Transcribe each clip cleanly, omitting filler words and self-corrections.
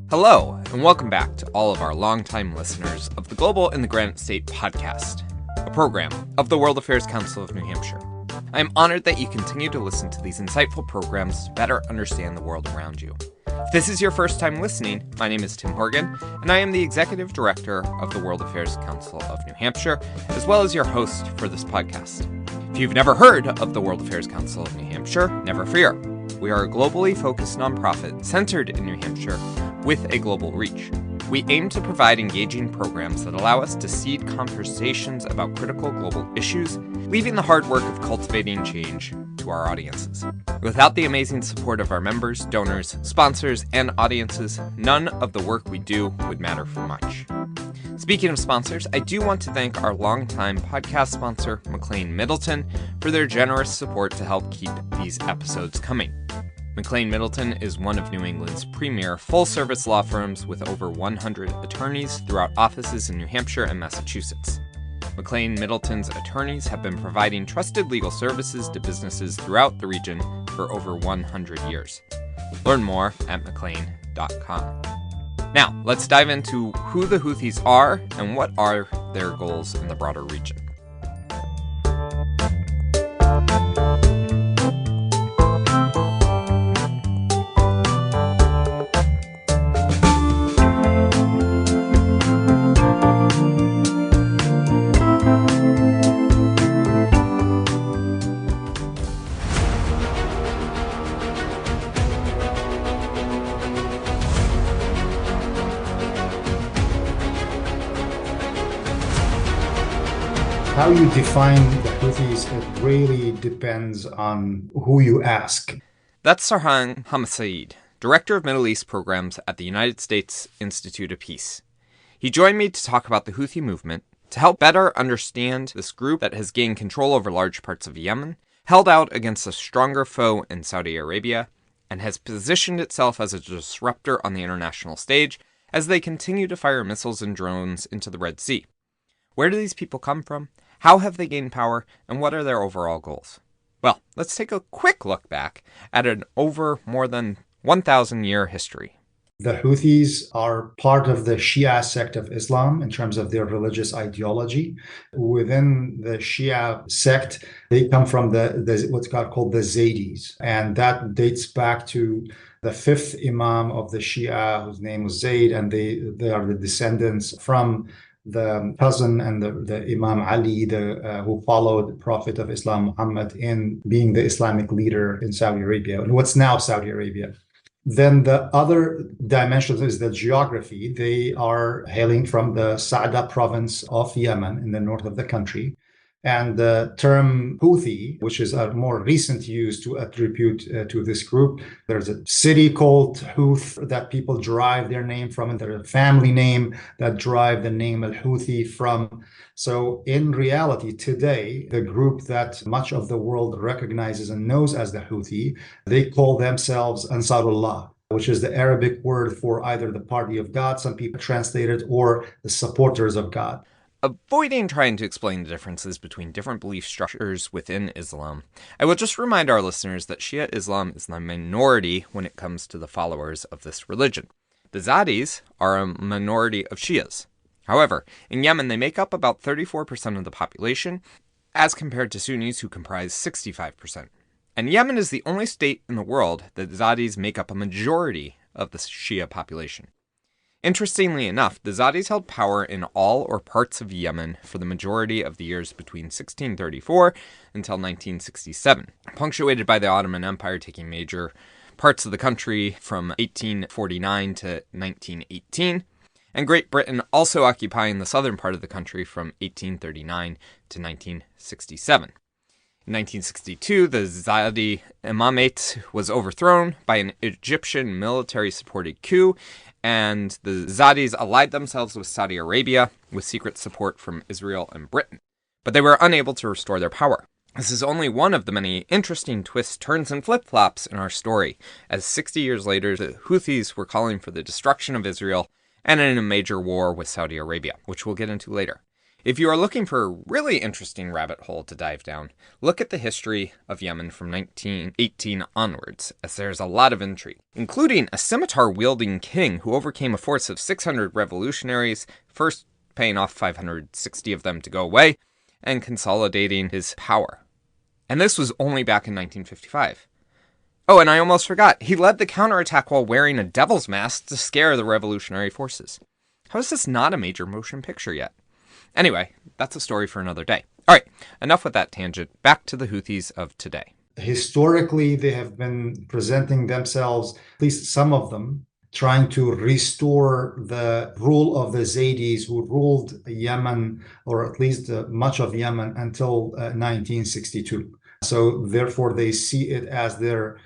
Hello, and welcome back to all of our longtime listeners of the Global in the Granite State podcast, a program of the World Affairs Council of New Hampshire. I am honored that you continue to listen to these insightful programs to better understand the world around you. If this is your first time listening, my name is Tim Horgan, and I am the Executive Director of the World Affairs Council of New Hampshire, as well as your host for this podcast. If you've never heard of the World Affairs Council of New Hampshire, never fear. We are a globally focused nonprofit centered in New Hampshire with a global reach. We aim to provide engaging programs that allow us to seed conversations about critical global issues, leaving the hard work of cultivating change to our audiences. Without the amazing support of our members, donors, sponsors, and audiences, none of the work we do would matter for much. Speaking of sponsors, I do want to thank our longtime podcast sponsor, McLean Middleton, for their generous support to help keep these episodes coming. McLean Middleton is one of New England's premier full-service law firms with over 100 attorneys throughout offices in New Hampshire and Massachusetts. McLean Middleton's attorneys have been providing trusted legal services to businesses throughout the region for over 100 years. Learn more at mclean.com. Now, let's dive into who the Houthis are and what are their goals in the broader region. How you define the Houthis, it really depends on who you ask. That's Sarhan Hamasaeed, Director of Middle East Programs at the United States Institute of Peace. He joined me to talk about the Houthi movement, to help better understand this group that has gained control over large parts of Yemen, held out against a stronger foe in Saudi Arabia, and has positioned itself as a disruptor on the international stage as they continue to fire missiles and drones into the Red Sea. Where do these people come from? How have they gained power, and what are their overall goals? Well, let's take a quick look back at an over more than 1,000-year history. The Houthis are part of the Shia sect of Islam in terms of their religious ideology. Within the Shia sect, they come from the what's called the Zaydis, and that dates back to the fifth Imam of the Shia, whose name was Zayd, and they are the descendants from the cousin and the Imam Ali, who followed the Prophet of Islam, Muhammad, in being the Islamic leader in Saudi Arabia, and what's now Saudi Arabia. Then the other dimension is the geography. They are hailing from the Sa'da province of Yemen in the north of the country. And the term Houthi, which is a more recent use to attribute to this group, there's a city called Houth that people derive their name from, and there's a family name that derive the name Al-Houthi from. So in reality, today, the group that much of the world recognizes and knows as the Houthi, they call themselves Ansarullah, which is the Arabic word for either the party of God, some people translate it, or the supporters of God. Avoiding trying to explain the differences between different belief structures within Islam, I will just remind our listeners that Shia Islam is the minority when it comes to the followers of this religion. The Zaydis are a minority of Shias. However, in Yemen, they make up about 34% of the population, as compared to Sunnis who comprise 65%. And Yemen is the only state in the world that Zaydis make up a majority of the Shia population. Interestingly enough, the Zaydis held power in all or parts of Yemen for the majority of the years between 1634 until 1967, punctuated by the Ottoman Empire taking major parts of the country from 1849 to 1918, and Great Britain also occupying the southern part of the country from 1839 to 1967. In 1962, the Zaydi imamate was overthrown by an Egyptian military-supported coup, and the Zaydis allied themselves with Saudi Arabia with secret support from Israel and Britain. But they were unable to restore their power. This is only one of the many interesting twists, turns, and flip-flops in our story, as 60 years later, the Houthis were calling for the destruction of Israel and in a major war with Saudi Arabia, which we'll get into later. If you are looking for a really interesting rabbit hole to dive down, look at the history of Yemen from 1918 onwards, as there's a lot of intrigue, including a scimitar-wielding king who overcame a force of 600 revolutionaries, first paying off 560 of them to go away, and consolidating his power. And this was only back in 1955. Oh, and I almost forgot, he led the counterattack while wearing a devil's mask to scare the revolutionary forces. How is this not a major motion picture yet? Anyway, that's a story for another day. All right, enough with that tangent. Back to the Houthis of today. Historically, they have been presenting themselves, at least some of them, trying to restore the rule of the Zaydis who ruled Yemen, or at least much of Yemen, until 1962. So therefore, they see it as their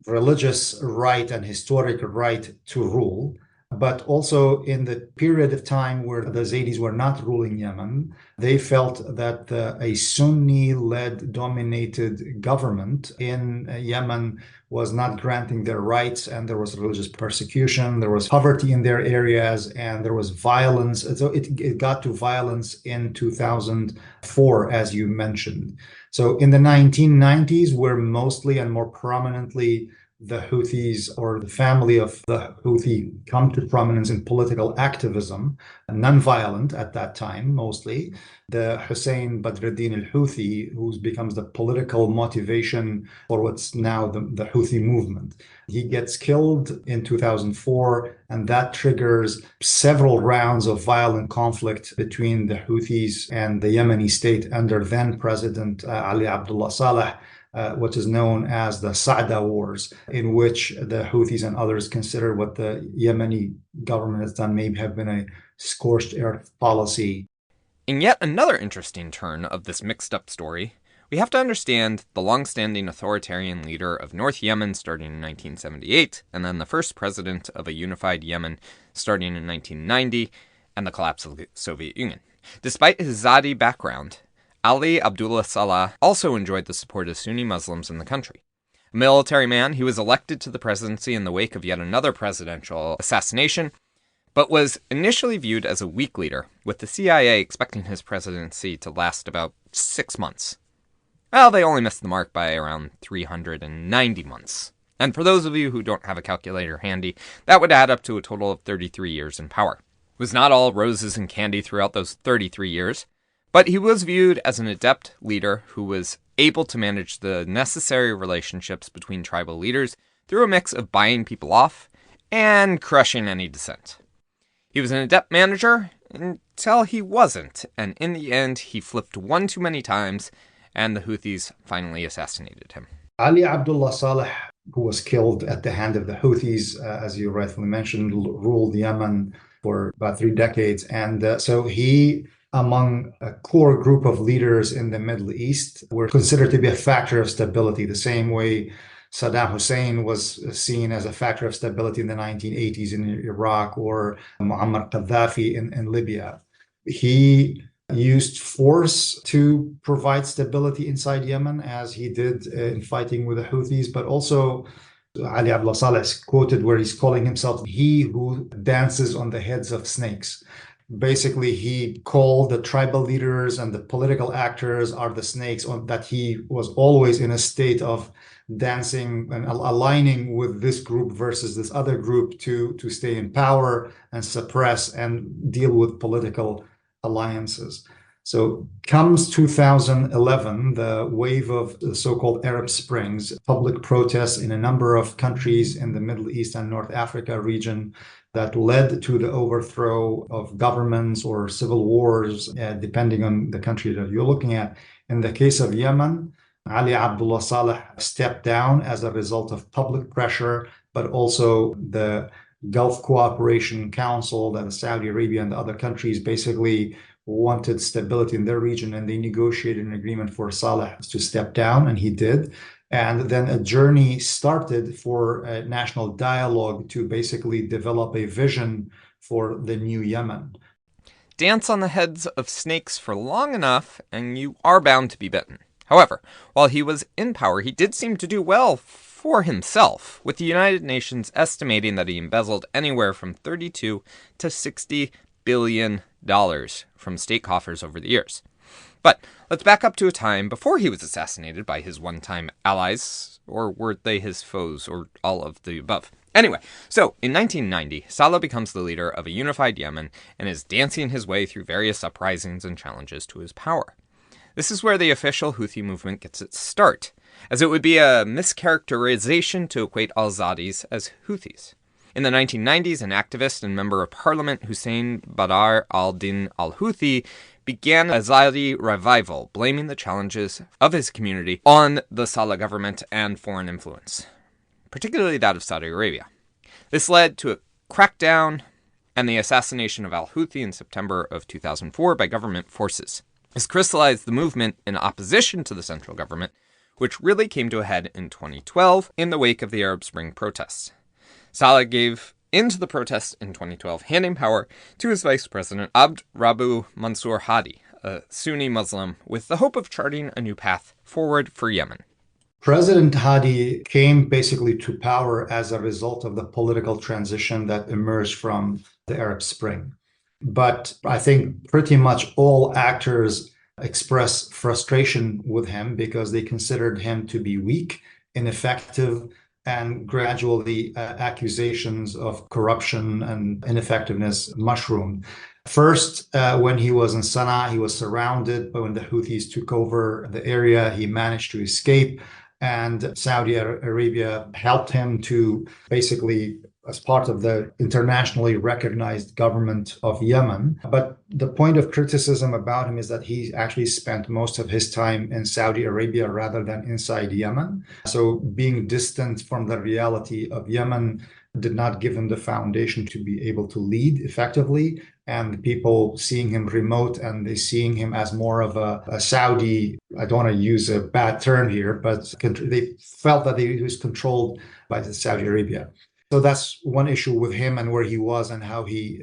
religious right and historic right to rule. But also in the period of time where the Zaydis were not ruling Yemen, they felt that a Sunni-led dominated government in Yemen was not granting their rights, and there was religious persecution, there was poverty in their areas, and there was violence. So it got to violence in 2004, as you mentioned. So in the 1990s, where mostly and more prominently the Houthis or the family of the Houthi come to prominence in political activism, non-violent at that time mostly. The Hussein Badruddin al-Houthi, who becomes the political motivation for what's now the Houthi movement. He gets killed in 2004, and that triggers several rounds of violent conflict between the Houthis and the Yemeni state under then President Ali Abdullah Saleh, what is known as the Sa'da Wars, in which the Houthis and others consider what the Yemeni government has done may have been a scorched earth policy. In yet another interesting turn of this mixed-up story, we have to understand the long-standing authoritarian leader of North Yemen starting in 1978, and then the first president of a unified Yemen starting in 1990, and the collapse of the Soviet Union. Despite his Zadi background, Ali Abdullah Saleh also enjoyed the support of Sunni Muslims in the country. A military man, he was elected to the presidency in the wake of yet another presidential assassination, but was initially viewed as a weak leader, with the CIA expecting his presidency to last about 6 months. Well, they only missed the mark by around 390 months. And for those of you who don't have a calculator handy, that would add up to a total of 33 years in power. It was not all roses and candy throughout those 33 years. But he was viewed as an adept leader who was able to manage the necessary relationships between tribal leaders through a mix of buying people off and crushing any dissent. He was an adept manager until he wasn't, and in the end he flipped one too many times, and the Houthis finally assassinated him. Ali Abdullah Saleh, who was killed at the hand of the Houthis, as you rightfully mentioned, ruled Yemen for about 3 decades, and so he, among a core group of leaders in the Middle East, were considered to be a factor of stability, the same way Saddam Hussein was seen as a factor of stability in the 1980s in Iraq, or Muammar Gaddafi in Libya. He used force to provide stability inside Yemen, as he did in fighting with the Houthis, but also Ali Abdullah Saleh is quoted where he's calling himself he who dances on the heads of snakes. Basically, he called the tribal leaders and the political actors are the snakes, that he was always in a state of dancing and aligning with this group versus this other group to stay in power and suppress and deal with political alliances. So comes 2011, the wave of the so-called Arab Springs, public protests in a number of countries in the Middle East and North Africa region that led to the overthrow of governments or civil wars, depending on the country that you're looking at. In the case of Yemen, Ali Abdullah Saleh stepped down as a result of public pressure, but also the Gulf Cooperation Council that Saudi Arabia and the other countries basically wanted stability in their region, and they negotiated an agreement for Saleh to step down, and he did. And then a journey started for a national dialogue to basically develop a vision for the new Yemen. Dance on the heads of snakes for long enough, and you are bound to be bitten. However, while he was in power, he did seem to do well for himself, with the United Nations estimating that he embezzled anywhere from $32 to $60 billion from state coffers over the years. But let's back up to a time before he was assassinated by his one-time allies, or were they his foes, or all of the above? Anyway, so in 1990, Saleh becomes the leader of a unified Yemen and is dancing his way through various uprisings and challenges to his power. This is where the official Houthi movement gets its start, as it would be a mischaracterization to equate al-Zadis as Houthis. In the 1990s, an activist and member of parliament, Hussein Badr al-Din al-Houthi, began a Zadi revival, blaming the challenges of his community on the Saleh government and foreign influence, particularly that of Saudi Arabia. This led to a crackdown and the assassination of al-Houthi in September of 2004 by government forces. This crystallized the movement in opposition to the central government, which really came to a head in 2012 in the wake of the Arab Spring protests. Saleh gave into the protests in 2012, handing power to his vice president, Abd Rabbu Mansour Hadi, a Sunni Muslim, with the hope of charting a new path forward for Yemen. President Hadi came basically to power as a result of the political transition that emerged from the Arab Spring. But I think pretty much all actors expressed frustration with him because they considered him to be weak, ineffective, and gradually accusations of corruption and ineffectiveness mushroomed. First, when he was in Sana'a, he was surrounded, but when the Houthis took over the area, he managed to escape, and Saudi Arabia helped him to basically as part of the internationally recognized government of Yemen. But the point of criticism about him is that he actually spent most of his time in Saudi Arabia rather than inside Yemen. So being distant from the reality of Yemen did not give him the foundation to be able to lead effectively. And people seeing him remote and they seeing him as more of a Saudi, I don't want to use a bad term here, but they felt that he was controlled by Saudi Arabia. So that's one issue with him and where he was and how he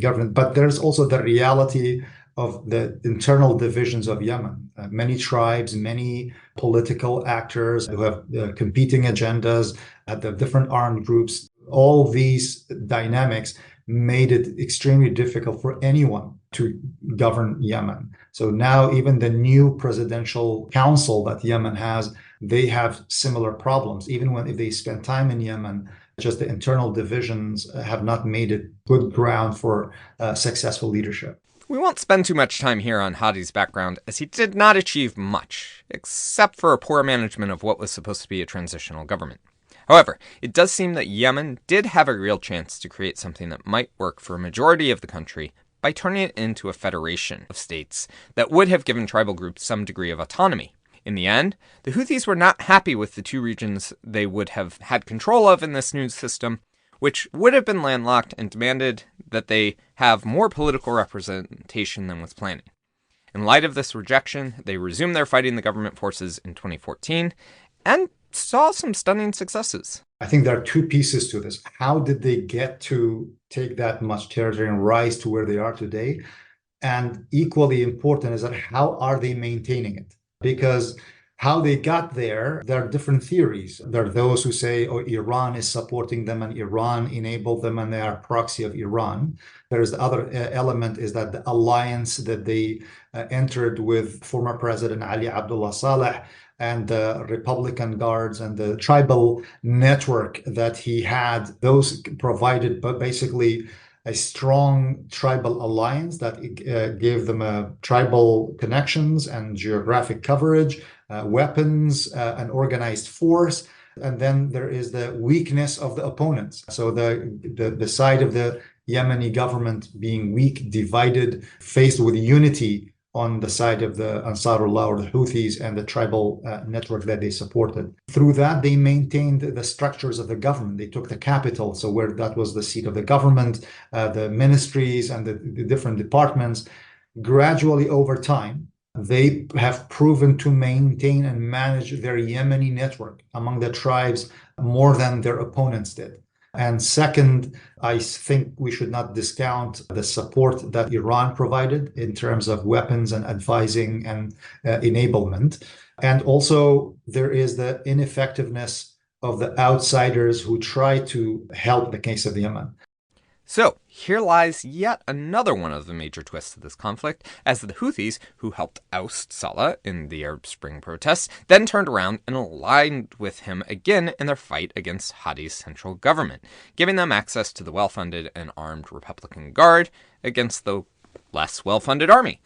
governed. But there's also the reality of the internal divisions of Yemen. Many tribes, many political actors who have competing agendas at the different armed groups. All these dynamics made it extremely difficult for anyone to govern Yemen. So now even the new presidential council that Yemen has, they have similar problems. Even if they spend time in Yemen, just the internal divisions have not made it good ground for successful leadership. We won't spend too much time here on Hadi's background, as he did not achieve much, except for a poor management of what was supposed to be a transitional government. However, it does seem that Yemen did have a real chance to create something that might work for a majority of the country by turning it into a federation of states that would have given tribal groups some degree of autonomy. In the end, the Houthis were not happy with the two regions they would have had control of in this new system, which would have been landlocked, and demanded that they have more political representation than was planning. In light of this rejection, they resumed their fighting the government forces in 2014 and saw some stunning successes. I think there are two pieces to this. How did they get to take that much territory and rise to where they are today? And equally important is that how are they maintaining it? Because how they got there are different theories. There are those who say, oh, Iran is supporting them and Iran enabled them and they are a proxy of Iran. There's the other element is that the alliance that they entered with former President Ali Abdullah Saleh and the Republican Guards and the tribal network that he had, those provided basically a strong tribal alliance that gave them tribal connections and geographic coverage, weapons, an organized force. And then there is the weakness of the opponents. So the side of the Yemeni government being weak, divided, faced with unity on the side of the Ansarullah or the Houthis and the tribal network that they supported. Through that, they maintained the structures of the government. They took the capital, so where that was the seat of the government, the ministries and the different departments. Gradually over time, they have proven to maintain and manage their Yemeni network among the tribes more than their opponents did. And second, I think we should not discount the support that Iran provided in terms of weapons and advising and enablement. And also, there is the ineffectiveness of the outsiders who try to help the case of Yemen. So, here lies yet another one of the major twists of this conflict, as the Houthis, who helped oust Saleh in the Arab Spring protests, then turned around and aligned with him again in their fight against Hadi's central government, giving them access to the well-funded and armed Republican Guard against the less well-funded army.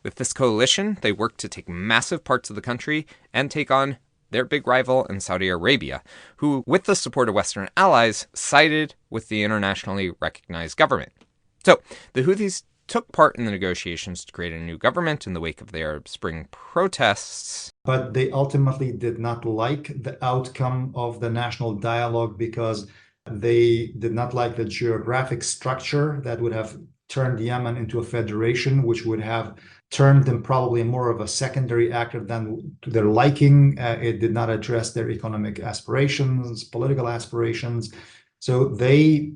With this coalition, they worked to take massive parts of the country and take on their big rival in Saudi Arabia, who, with the support of Western allies, sided with the internationally recognized government. So, the Houthis took part in the negotiations to create a new government in the wake of the Arab Spring protests. But they ultimately did not like the outcome of the national dialogue because they did not like the geographic structure that would have turned Yemen into a federation, which would have turned them probably more of a secondary actor than to their liking. It did not address their economic aspirations, political aspirations. So they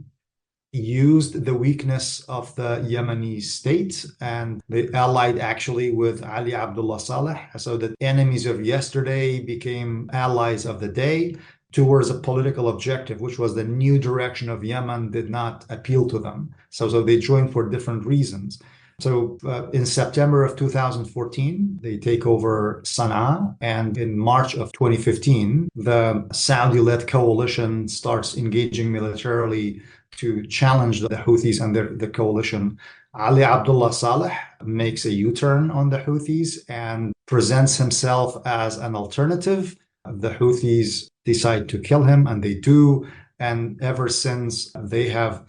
used the weakness of the Yemeni state and they allied actually with Ali Abdullah Saleh. So the enemies of yesterday became allies of the day towards a political objective, which was the new direction of Yemen did not appeal to them. So they joined for different reasons. So in September of 2014, they take over Sana'a. And in March of 2015, the Saudi-led coalition starts engaging militarily to challenge the Houthis and the coalition. Ali Abdullah Saleh makes a U-turn on the Houthis and presents himself as an alternative. The Houthis decide to kill him, and they do. And ever since, they have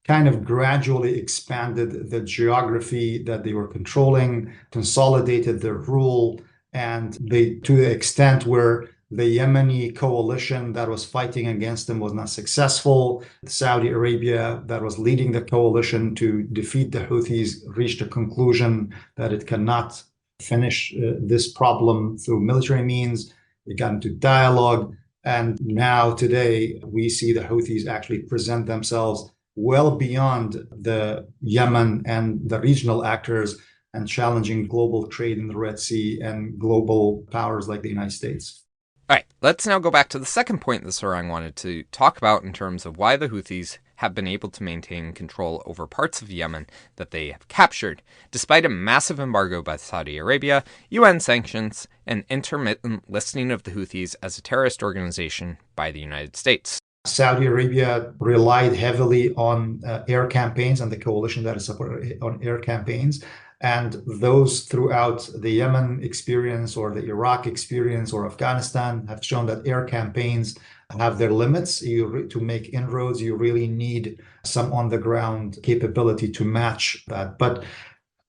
kind of gradually expanded the geography that they were controlling, consolidated their rule, and they, to the extent where the Yemeni coalition that was fighting against them was not successful. Saudi Arabia, that was leading the coalition to defeat the Houthis, reached a conclusion that it cannot finish this problem through military means. It got into dialogue. And now today, we see the Houthis actually present themselves well beyond the Yemen and the regional actors and challenging global trade in the Red Sea and global powers like the United States. All right, let's now go back to the second point that Sarang wanted to talk about in terms of why the Houthis have been able to maintain control over parts of Yemen that they have captured, despite a massive embargo by Saudi Arabia, UN sanctions, and intermittent listing of the Houthis as a terrorist organization by the United States. Saudi Arabia relied heavily on air campaigns and the coalition that is supported on air campaigns. And those throughout the Yemen experience or the Iraq experience or Afghanistan have shown that air campaigns have their limits. To make inroads, you really need some on-the-ground capability to match that. But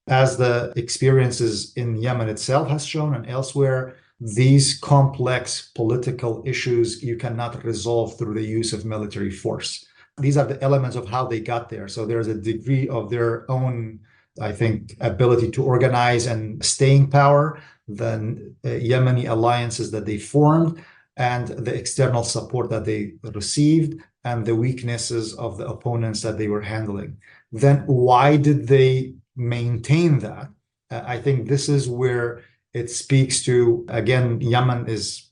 as the experiences in Yemen itself has shown and elsewhere, these complex political issues you cannot resolve through the use of military force. These are the elements of how they got there. So there's a degree of their own, I think, ability to organize and staying power, the Yemeni alliances that they formed, and the external support that they received, and the weaknesses of the opponents that they were handling. Then why did they maintain that? I think this is where it speaks to, again, Yemen is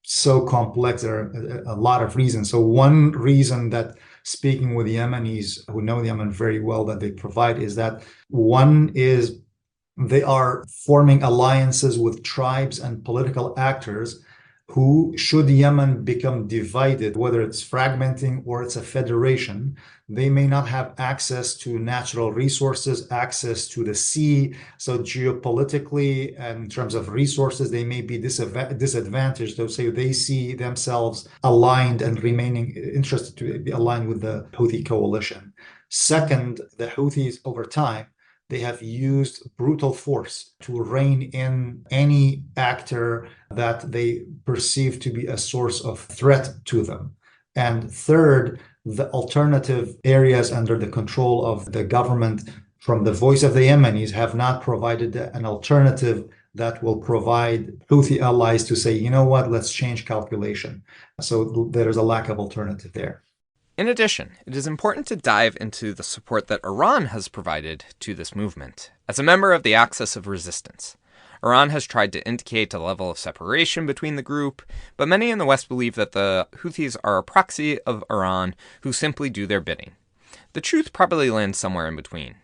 so complex. There are a lot of reasons. So one reason that speaking with Yemenis who know Yemen very well that they provide is that one is they are forming alliances with tribes and political actors who, should Yemen become divided, whether it's fragmenting or it's a federation, they may not have access to natural resources, access to the sea. So geopolitically, and in terms of resources, they may be disadvantaged. So they see themselves aligned and remaining interested to be aligned with the Houthi coalition. Second, the Houthis over time, they have used brutal force to rein in any actor that they perceive to be a source of threat to them. And third, the alternative areas under the control of the government, from the voice of the Yemenis, have not provided an alternative that will provide Houthi allies to say, you know what, let's change calculation. So there is a lack of alternative there. In addition, it is important to dive into the support that Iran has provided to this movement. As a member of the Axis of Resistance, Iran has tried to indicate a level of separation between the group, but many in the West believe that the Houthis are a proxy of Iran who simply do their bidding. The truth probably lands somewhere in between.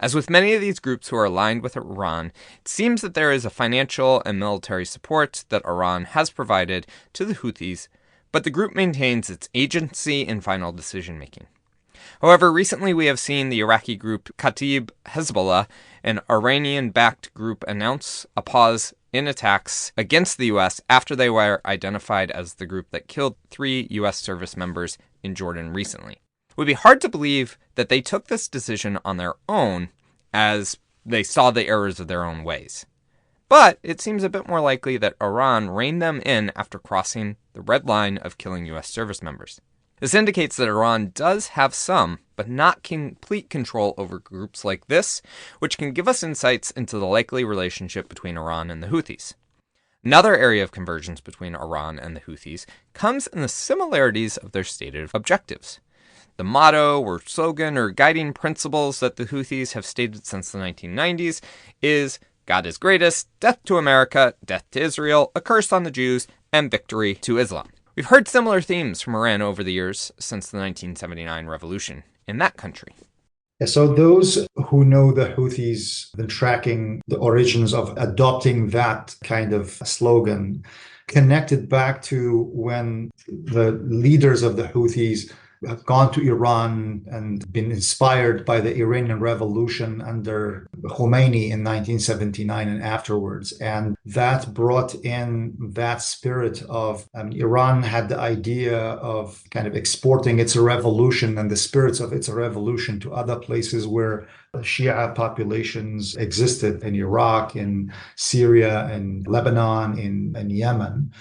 As with many of these groups who are aligned with Iran, it seems that there is a financial and military support that Iran has provided to the Houthis, but the group maintains its agency in final decision-making. However, recently we have seen the Iraqi group Kataib Hezbollah, an Iranian-backed group, announce a pause in attacks against the U.S. after they were identified as the group that killed 3 U.S. service members in Jordan recently. It would be hard to believe that they took this decision on their own as they saw the errors of their own ways. But it seems a bit more likely that Iran reined them in after crossing the red line of killing U.S. service members. This indicates that Iran does have some, but not complete control over groups like this, which can give us insights into the likely relationship between Iran and the Houthis. Another area of convergence between Iran and the Houthis comes in the similarities of their stated objectives. The motto or slogan or guiding principles that the Houthis have stated since the 1990s is God is greatest, death to America, death to Israel, a curse on the Jews, and victory to Islam. We've heard similar themes from Iran over the years since the 1979 revolution in that country. So those who know the Houthis, been tracking the origins of adopting that kind of slogan, connected back to when the leaders of the Houthis have gone to Iran and been inspired by the Iranian Revolution under Khomeini in 1979 and afterwards. And that brought in that spirit of Iran had the idea of kind of exporting its revolution and the spirits of its revolution to other places where Shia populations existed, in Iraq, in Syria, in Lebanon, in Yemen.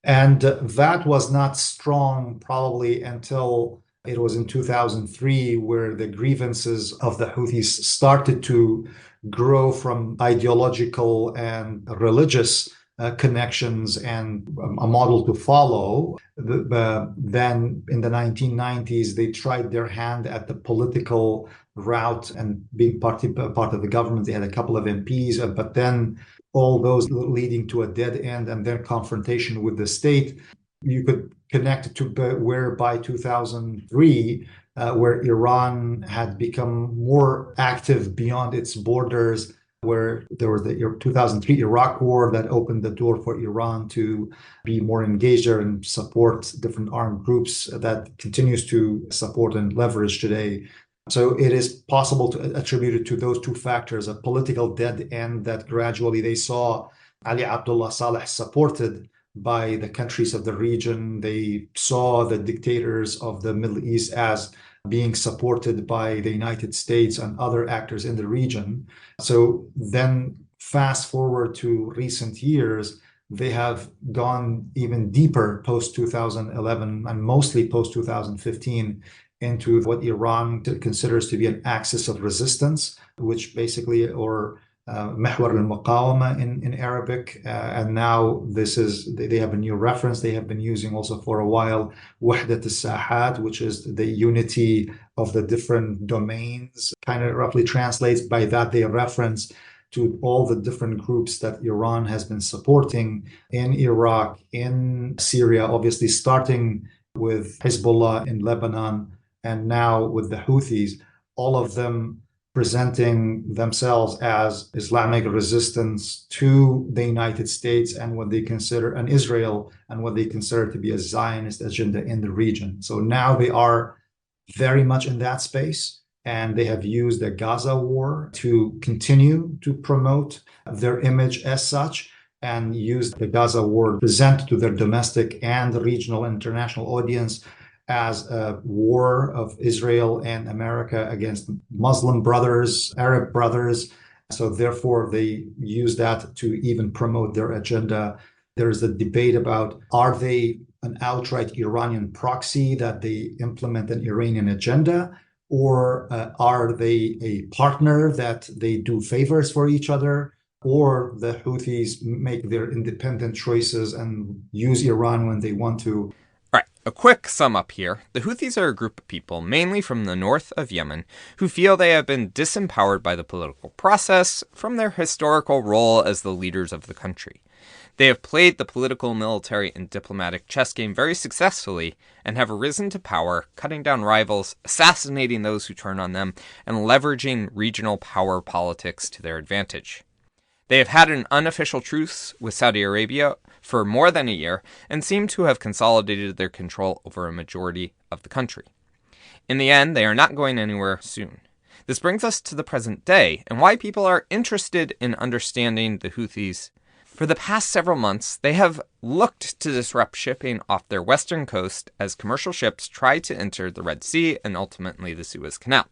And that was not strong probably until it was in 2003 where the grievances of the Houthis started to grow from ideological and religious connections and a model to follow. Then in the 1990s, they tried their hand at the political route and being part of the government. They had a couple of MPs, but then all those leading to a dead end and then confrontation with the state. You could connect it to where by 2003, where Iran had become more active beyond its borders, where there was the 2003 Iraq war that opened the door for Iran to be more engaged there and support different armed groups that continues to support and leverage today. So it is possible to attribute it to those two factors, a political dead end that gradually they saw Ali Abdullah Saleh supported by the countries of the region. They saw the dictators of the Middle East as being supported by the United States and other actors in the region. So then fast forward to recent years, they have gone even deeper post 2011 and mostly post 2015 into what Iran considers to be an axis of resistance, which basically, or محور المقاومة in Arabic, and now they have a new reference they have been using also for a while, وحدة الساحات, which is the unity of the different domains, kind of roughly translates. By that they reference to all the different groups that Iran has been supporting in Iraq, in Syria, obviously starting with Hezbollah in Lebanon, and now with the Houthis, all of them presenting themselves as Islamic resistance to the United States and what they consider an Israel and what they consider to be a Zionist agenda in the region. So now they are very much in that space, and they have used the Gaza war to continue to promote their image as such, and used the Gaza war to present to their domestic and regional and international audience as a war of Israel and America against Muslim brothers, Arab brothers. So therefore, they use that to even promote their agenda. There's a debate about, are they an outright Iranian proxy that they implement an Iranian agenda, or are they a partner that they do favors for each other, or the Houthis make their independent choices and use Iran when they want to? A quick sum up here. The Houthis are a group of people, mainly from the north of Yemen, who feel they have been disempowered by the political process from their historical role as the leaders of the country. They have played the political, military, and diplomatic chess game very successfully and have risen to power, cutting down rivals, assassinating those who turn on them, and leveraging regional power politics to their advantage. They have had an unofficial truce with Saudi Arabia for more than a year and seem to have consolidated their control over a majority of the country. In the end, they are not going anywhere soon. This brings us to the present day and why people are interested in understanding the Houthis. For the past several months, they have looked to disrupt shipping off their western coast as commercial ships try to enter the Red Sea and ultimately the Suez Canal.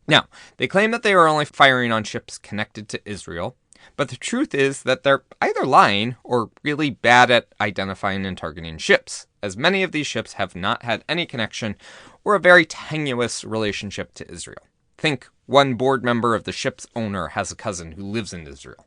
Now, they claim that they are only firing on ships connected to Israel, but the truth is that they're either lying or really bad at identifying and targeting ships, as many of these ships have not had any connection or a very tenuous relationship to Israel. Think one board member of the ship's owner has a cousin who lives in Israel.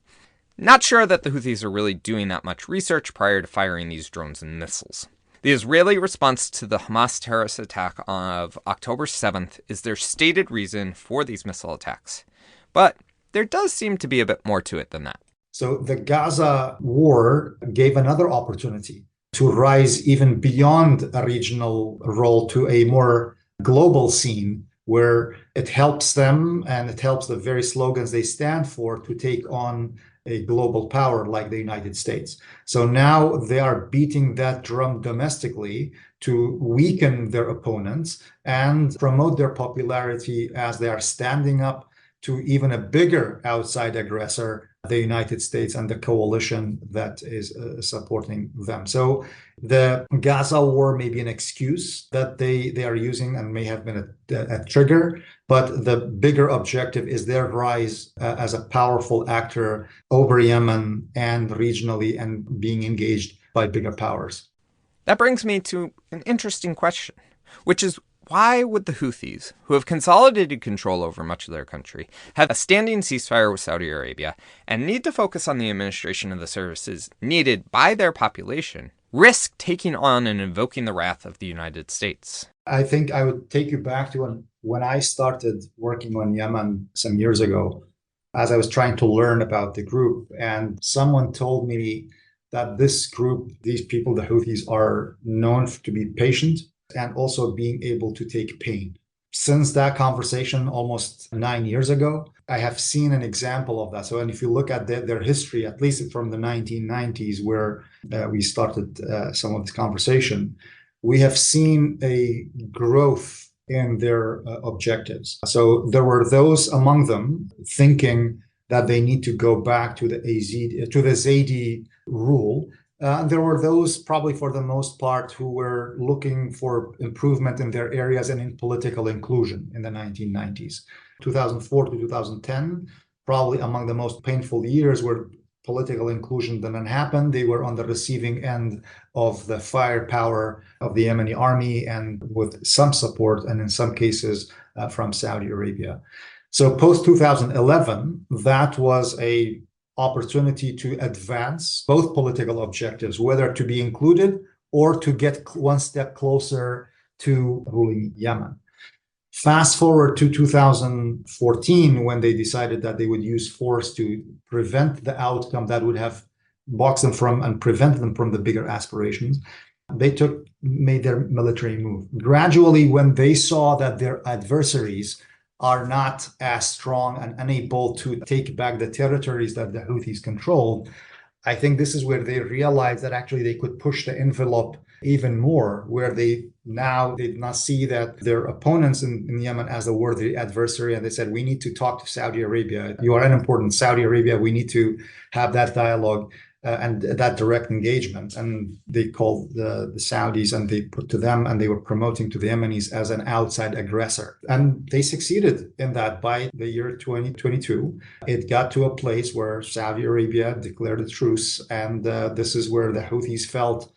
Not sure that the Houthis are really doing that much research prior to firing these drones and missiles. The Israeli response to the Hamas terrorist attack of October 7th is their stated reason for these missile attacks. But there does seem to be a bit more to it than that. So the Gaza war gave another opportunity to rise even beyond a regional role to a more global scene where it helps them and it helps the very slogans they stand for to take on a global power like the United States. So now they are beating that drum domestically to weaken their opponents and promote their popularity as they are standing up to even a bigger outside aggressor, the United States and the coalition that is supporting them. So the Gaza war may be an excuse that they are using and may have been a trigger, but the bigger objective is their rise as a powerful actor over Yemen and regionally and being engaged by bigger powers. That brings me to an interesting question, which is why would the Houthis, who have consolidated control over much of their country, have a standing ceasefire with Saudi Arabia and need to focus on the administration of the services needed by their population, risk taking on and invoking the wrath of the United States? I think I would take you back to when I started working on Yemen some years ago, as I was trying to learn about the group, and someone told me that this group, these people, the Houthis, are known to be patient and also being able to take pain. Since that conversation almost 9 years ago, I have seen an example of that. So, and if you look at their history, at least from the 1990s, where we started some of this conversation, we have seen a growth in their objectives. So there were those among them thinking that they need to go back to the Zaidi rule. There were those, probably for the most part, who were looking for improvement in their areas and in political inclusion in the 1990s. 2004 to 2010, probably among the most painful years where political inclusion didn't happen. They were on the receiving end of the firepower of the Yemeni army and with some support, and in some cases from Saudi Arabia. So post 2011, that was a opportunity to advance both political objectives, whether to be included or to get one step closer to ruling Yemen. Fast forward to 2014, when they decided that they would use force to prevent the outcome that would have boxed them from and prevent them from the bigger aspirations. They made their military move. Gradually, when they saw that their adversaries are not as strong and unable to take back the territories that the Houthis control, I think this is where they realized that actually they could push the envelope even more, where they did not see that their opponents in Yemen as a worthy adversary. And they said, we need to talk to Saudi Arabia. You are an important Saudi Arabia. We need to have that dialogue and that direct engagement. And they called the Saudis and they put to them and they were promoting to the Yemenis as an outside aggressor. And they succeeded in that. By the year 2022, it got to a place where Saudi Arabia declared a truce. And this is where the Houthis felt,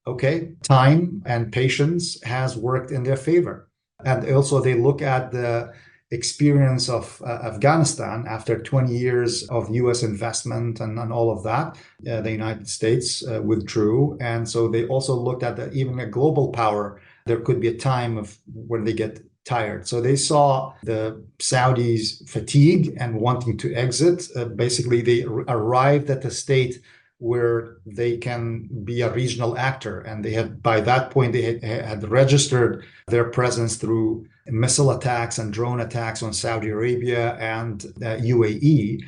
okay, time and patience has worked in their favor. And also they look at the experience of Afghanistan after 20 years of US investment and all of that. The United States withdrew. And so they also looked at that even a global power, there could be a time of when they get tired. So they saw the Saudis fatigue and wanting to exit. Basically, they arrived at a state where they can be a regional actor. And they had, by that point, they had registered their presence through missile attacks and drone attacks on Saudi Arabia and UAE,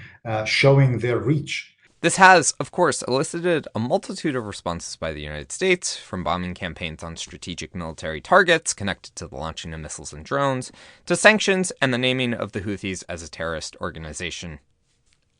showing their reach. This has, of course, elicited a multitude of responses by the United States, from bombing campaigns on strategic military targets connected to the launching of missiles and drones, to sanctions and the naming of the Houthis as a terrorist organization.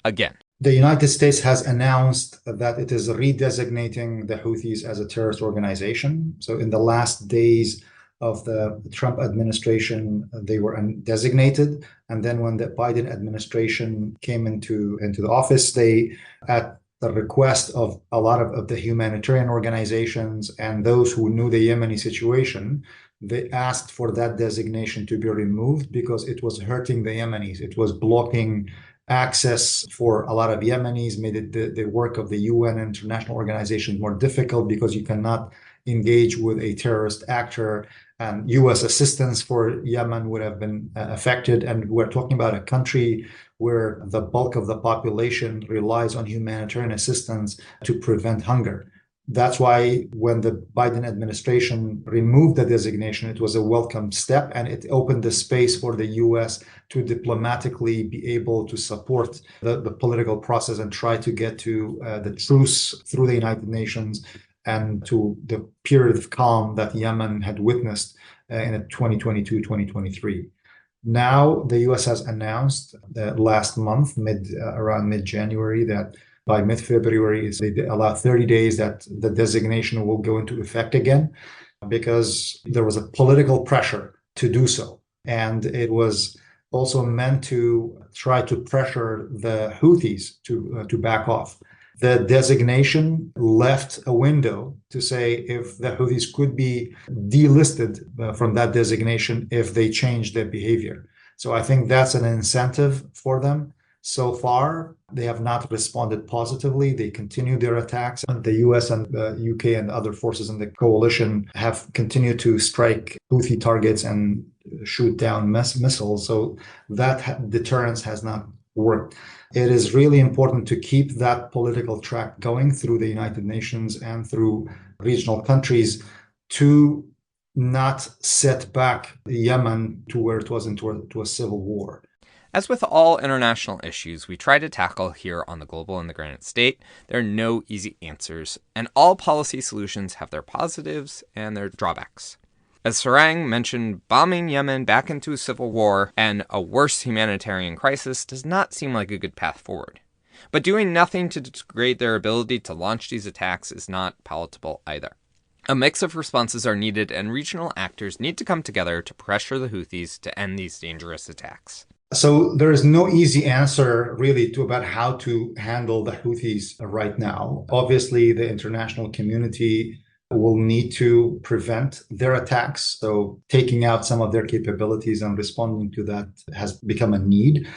Again, the United States has announced that it is redesignating the Houthis as a terrorist organization. So in the last days of the Trump administration, they were designated. And then when the Biden administration came into the office, they, at the request of a lot of the humanitarian organizations and those who knew the Yemeni situation, they asked for that designation to be removed because it was hurting the Yemenis. It was blocking access for a lot of Yemenis, made it the work of the UN and international organizations more difficult because you cannot engage with a terrorist actor, and US assistance for Yemen would have been affected. And we're talking about a country where the bulk of the population relies on humanitarian assistance to prevent hunger. That's why when the Biden administration removed the designation, it was a welcome step, and it opened the space for the US to diplomatically be able to support the political process and try to get to the truce through the United Nations and to the period of calm that Yemen had witnessed in 2022-2023. Now, the US has announced last month, around mid-January, that by mid-February, they allow 30 days that the designation will go into effect again, because there was a political pressure to do so. And it was also meant to try to pressure the Houthis to back off. The designation left a window to say if the Houthis could be delisted from that designation if they change their behavior. So I think that's an incentive for them. So far, they have not responded positively. They continue their attacks. The US and the UK and other forces in the coalition have continued to strike Houthi targets and shoot down missiles. So that deterrence has not worked. It is really important to keep that political track going through the United Nations and through regional countries to not set back Yemen to where it was into a civil war. As with all international issues we try to tackle here on the Global in the Granite State, there are no easy answers, and all policy solutions have their positives and their drawbacks. As Sarang mentioned, bombing Yemen back into a civil war and a worse humanitarian crisis does not seem like a good path forward. But doing nothing to degrade their ability to launch these attacks is not palatable either. A mix of responses are needed, and regional actors need to come together to pressure the Houthis to end these dangerous attacks. So there is no easy answer really about how to handle the Houthis right now. Obviously, the international community will need to prevent their attacks. So taking out some of their capabilities and responding to that has become a need.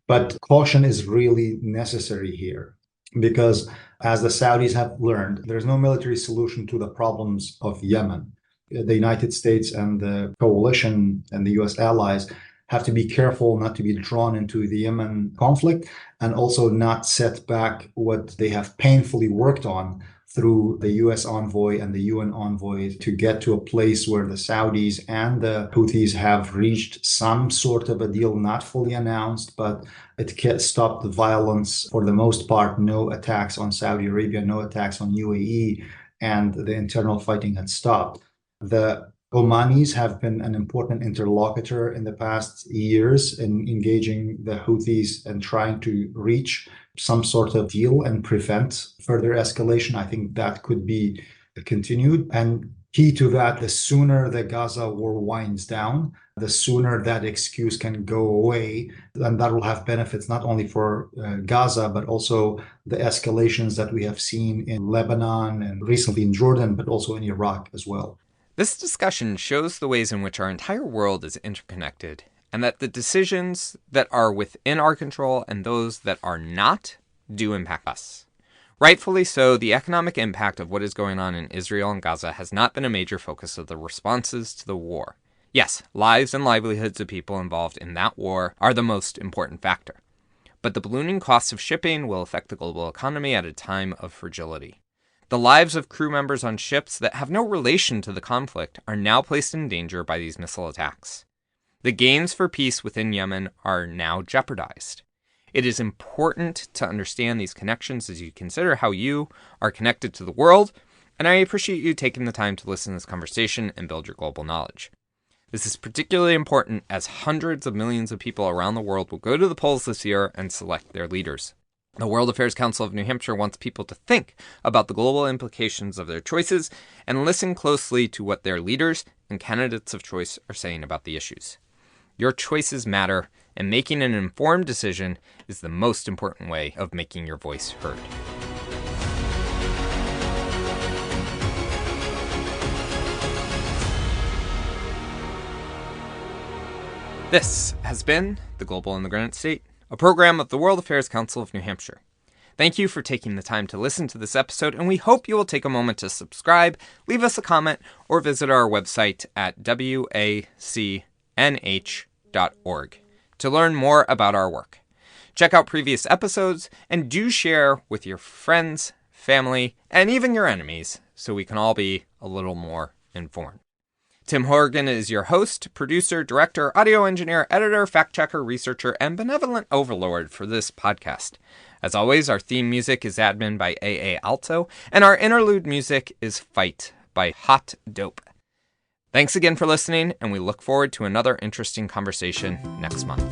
But caution is really necessary here because, as the Saudis have learned, there's no military solution to the problems of Yemen. The United States and the coalition and the US allies have to be careful not to be drawn into the Yemen conflict and also not set back what they have painfully worked on through the US envoy and the UN envoy to get to a place where the Saudis and the Houthis have reached some sort of a deal, not fully announced, but it can't stop the violence for the most part. No attacks on Saudi Arabia, no attacks on UAE, and the internal fighting had stopped. The Omanis have been an important interlocutor in the past years in engaging the Houthis and trying to reach some sort of deal and prevent further escalation. I think that could be continued. And key to that, the sooner the Gaza war winds down, the sooner that excuse can go away. And that will have benefits not only for Gaza, but also the escalations that we have seen in Lebanon and recently in Jordan, but also in Iraq as well. This discussion shows the ways in which our entire world is interconnected, and that the decisions that are within our control and those that are not do impact us. Rightfully so, the economic impact of what is going on in Israel and Gaza has not been a major focus of the responses to the war. Yes, lives and livelihoods of people involved in that war are the most important factor. but the ballooning costs of shipping will affect the global economy at a time of fragility. The lives of crew members on ships that have no relation to the conflict are now placed in danger by these missile attacks. The gains for peace within Yemen are now jeopardized. It is important to understand these connections as you consider how you are connected to the world, and I appreciate you taking the time to listen to this conversation and build your global knowledge. This is particularly important as hundreds of millions of people around the world will go to the polls this year and select their leaders. The World Affairs Council of New Hampshire wants people to think about the global implications of their choices and listen closely to what their leaders and candidates of choice are saying about the issues. Your choices matter, and making an informed decision is the most important way of making your voice heard. This has been The Global in the Granite State, a program of the World Affairs Council of New Hampshire. Thank you for taking the time to listen to this episode, and we hope you will take a moment to subscribe, leave us a comment, or visit our website at wacnh.org to learn more about our work. Check out previous episodes, and do share with your friends, family, and even your enemies so we can all be a little more informed. Tim Horgan is your host, producer, director, audio engineer, editor, fact-checker, researcher, and benevolent overlord for this podcast. As always, our theme music is admin by A.A. Alto, and our interlude music is Fight by Hot Dope. Thanks again for listening, and we look forward to another interesting conversation next month.